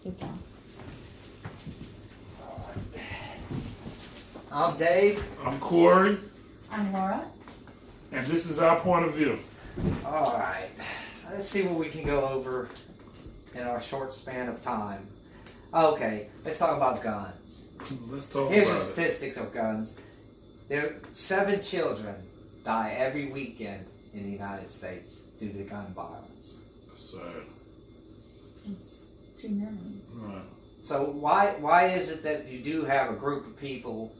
It's on. I'm Dave. I'm Corey, I'm Laura. and this is our point of view. All right. Let's see what we can go over in our short span of time. Okay, let's talk about guns. Let's talk Here's the about it. statistics of guns. 7 children die every weekend in the United States due to gun violence. So, It's too many. right. So why is it that you do have a group of people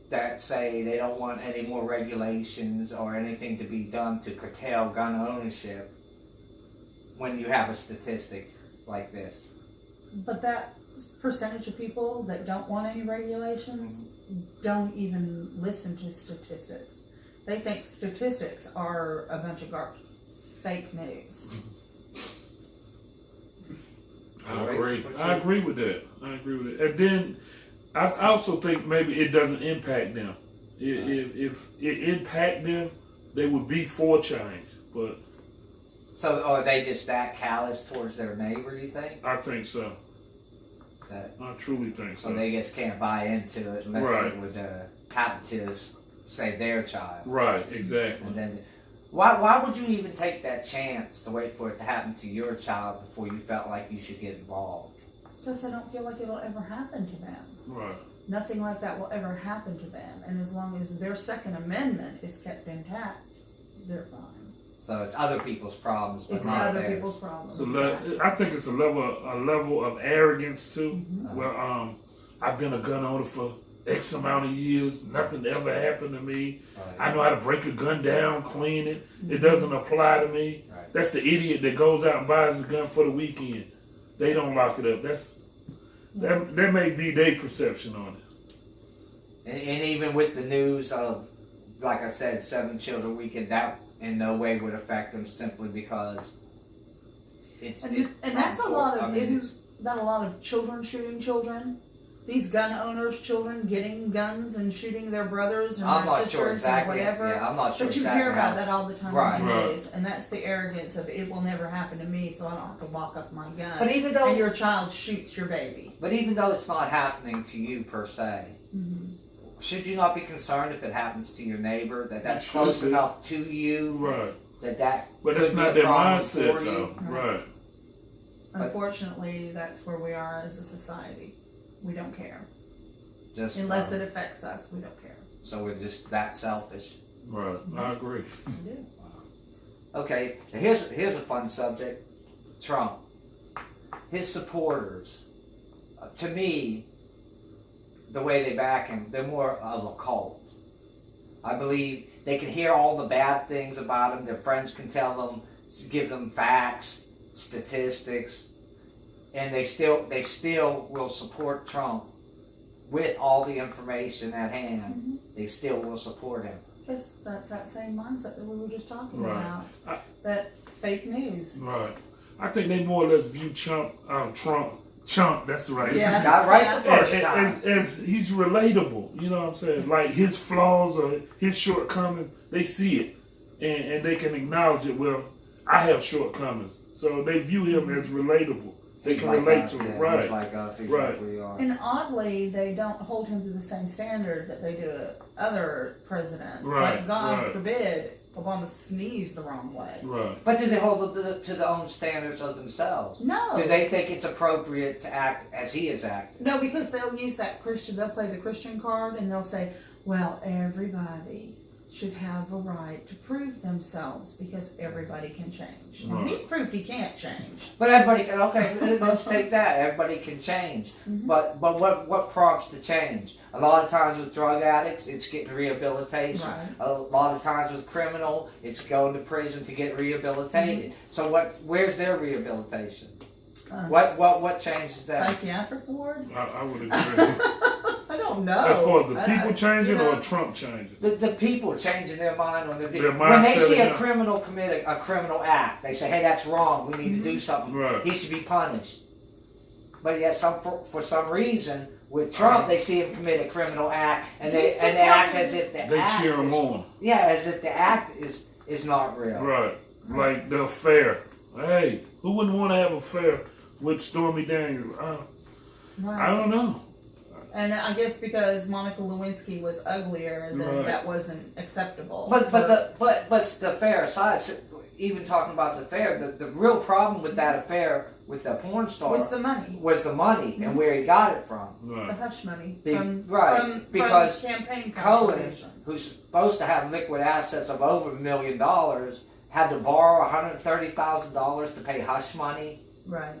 that say they don't want any more regulations or anything to be done to curtail gun ownership when you have a statistic like this? But that percentage of people that don't want any regulations don't even listen to statistics. They think statistics are a bunch of fake news. I agree with that. And then I also think maybe it doesn't impact them. If it impact them, they would be for change. But So are they just that callous towards their neighbor, you think? I think so. That, I truly think so. so they just can't buy into it unless Right. it would happen to, say, their child. Right, exactly. And then, why would you even take that chance to wait for it to happen to your child before you felt like you should get involved? Because they don't feel like it'll ever happen to them. Right. Nothing like that will ever happen to them. And as long as their Second Amendment is kept intact, they're fine. So it's other people's problems, but It's not other theirs. people's problems. So Exactly. I think it's a level of arrogance too. Mhm. Well, I've been a gun owner for X amount of years. Nothing ever happened to me. Right. I know how to break a gun down, clean it. It doesn't apply to me. Right. That's the idiot that goes out and buys a gun for the weekend. They don't lock it up. That may be their perception on it. And even with the news of, like I said, 7 children weekend, that in no way would affect them simply because it's And that's a lot of, I mean, isn't that a lot of children shooting children? These gun owners' children getting guns and shooting their brothers and I'm their not sisters sure exactly. and whatever. Yeah, I'm not sure But you exactly hear how about that all the time Right. in the Right. news, and that's the arrogance of it will never happen to me, so I don't have to lock up my gun. But even though, and your child shoots your baby. but even though it's not happening to you per se, Mm-hmm. should you not be concerned if it happens to your neighbor? That's You close should be. enough to you. Right. That. But that's could be not a their problem mindset for you. though. Right. But- Unfortunately, that's where we are as a society. We don't care. Just Unless it affects us, we don't care. So we're just that selfish. Right. I agree. We do. Okay, here's a fun subject. Trump. His supporters. To me, the way they back him, they're more of a cult. I believe they can hear all the bad things about him. Their friends can tell them, give them facts, statistics, and they still will support Trump with all the information at hand. Mhm. They still will support him. Because that's that same mindset that we were just talking Right. about. That fake news. Right. I think they more or less view Trump. That's right. Yes. Got right Yeah. the first time. As he's relatable, you know what I'm saying? Like his flaws or his shortcomings, they see it and they can acknowledge it. Well, I have shortcomings, so they view him as relatable. They He's can like relate us, to him, yeah, right? He's like us. He's Right. like we are. And oddly, they don't hold him to the same standard that they do other presidents. Right, Like, God right. forbid, Obama sneezed the wrong way. Right. But do they hold them to their own standards of themselves? No. Do they think it's appropriate to act as he is acting? No, because they'll use that they'll play the Christian card and they'll say, well, everybody should have a right to prove themselves because everybody can change. And Right. he's proved he can't change. But everybody, okay, let's take that. Everybody can change. Mhm. But what prompts the change? A lot of times with drug addicts, it's getting rehabilitation. Right. A lot of times with criminal, it's going to prison to get rehabilitated. Mm-hmm. So where's their rehabilitation? Uh, What changes that? Psychiatric ward? I would agree. I don't know. As far as the people I- changing you know, or Trump changing? The people changing their mind on the Their when they mindset, see a yeah. criminal commit a criminal act, they say, "Hey, that's wrong. We need to do something. Right. He should be punished." But yet, for some reason, with Trump, they see him commit a criminal act, and they He's just act having- as if the They act cheer him is, on. Yeah, as if the act is not real. Right. Like the affair. Hey, who wouldn't want to have an affair with Stormy Daniels. Right. I don't know. And I guess because Monica Lewinsky was uglier, then Right. that wasn't acceptable. But the affair aside, even talking about the affair, the real problem with that affair with the porn star was the money, and where he got it from. the Right. hush money Because from campaign Cohen, contributions. who's supposed to have liquid assets of over $1 million, had to borrow $130,000 to pay hush money Right.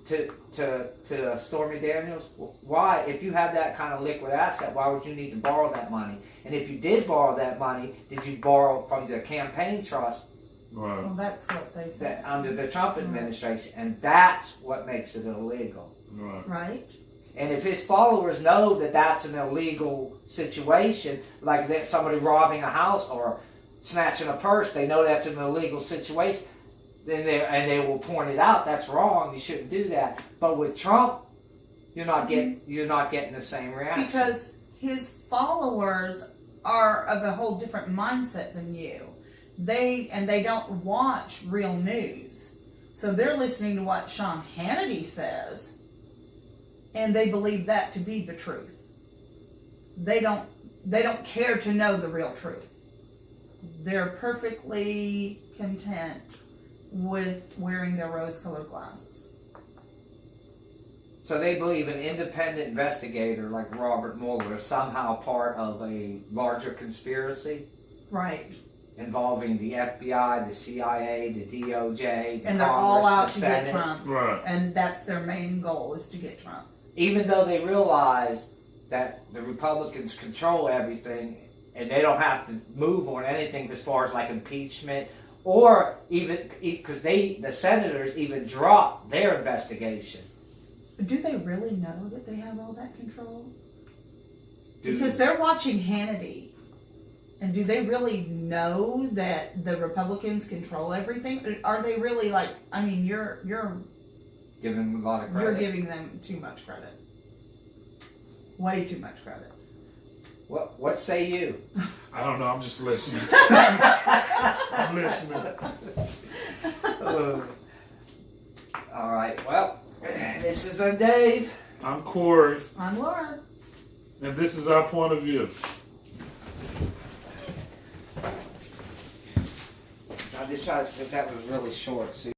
to Stormy Daniels. Why, if you have that kind of liquid asset, why would you need to borrow that money? And if you did borrow that money, did you borrow from the campaign trust Right. Well, that's what they said. that under the Trump administration? And that's what makes it illegal. Right. Right. And if his followers know that that's an illegal situation, like that somebody robbing a house or snatching a purse, they know that's an illegal situation. Then they will point it out. That's wrong. You shouldn't do that. But with Trump, you're not getting the same reaction. Because his followers are of a whole different mindset than you. They don't watch real news, so they're listening to what Sean Hannity says, and they believe that to be the truth. They don't care to know the real truth. They're perfectly content with wearing their rose-colored glasses. So they believe an independent investigator like Robert Mueller is somehow part of a larger conspiracy Right. involving the FBI, the CIA, the DOJ, the And they're Congress, all out the to Senate. get Trump. Right. And that's their main goal, is to get Trump. Even though they realize that the Republicans control everything and they don't have to move on anything as far as like impeachment, or even because the senators even dropped their investigation. Do they really know that they have all that control? Do- Because they're watching Hannity. And do they really know that the Republicans control everything? Are they really like, I mean, you're Give them a lot of credit. you're giving them too much credit. Way too much credit. What say you? I don't know. I'm just listening. I'm listening. All right. Well, this has been Dave. I'm Corey, I'm Laura. and this is our point of view. I just tried to see if that was really short. See.